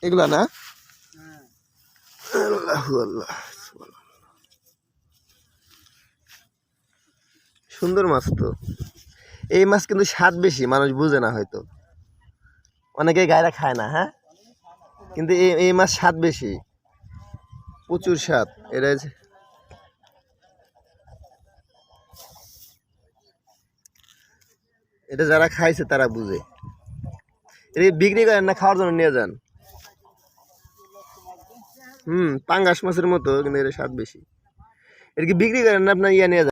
এগুলা না? আল্লাহু আল্লাহ, সুন্দর মাছ তো। এই মাছ কিন্তু স্বাদ বেশি, মানুষ বুঝে না হয়তো, অনেকে গায়রা খায় না। হ্যাঁ, কিন্তু এই মাছ স্বাদ বেশি, প্রচুর স্বাদ। এটা যারা খাইছে তারা বুঝে। এটা বিক্রি করেন না খাওয়ার জন্য নিয়ে যান? পাঙ্গাস মাছের মতো, কিন্তু এর স্বাদ বেশি। এটা কি বিক্রি করেন না আপনার নিয়ে যান?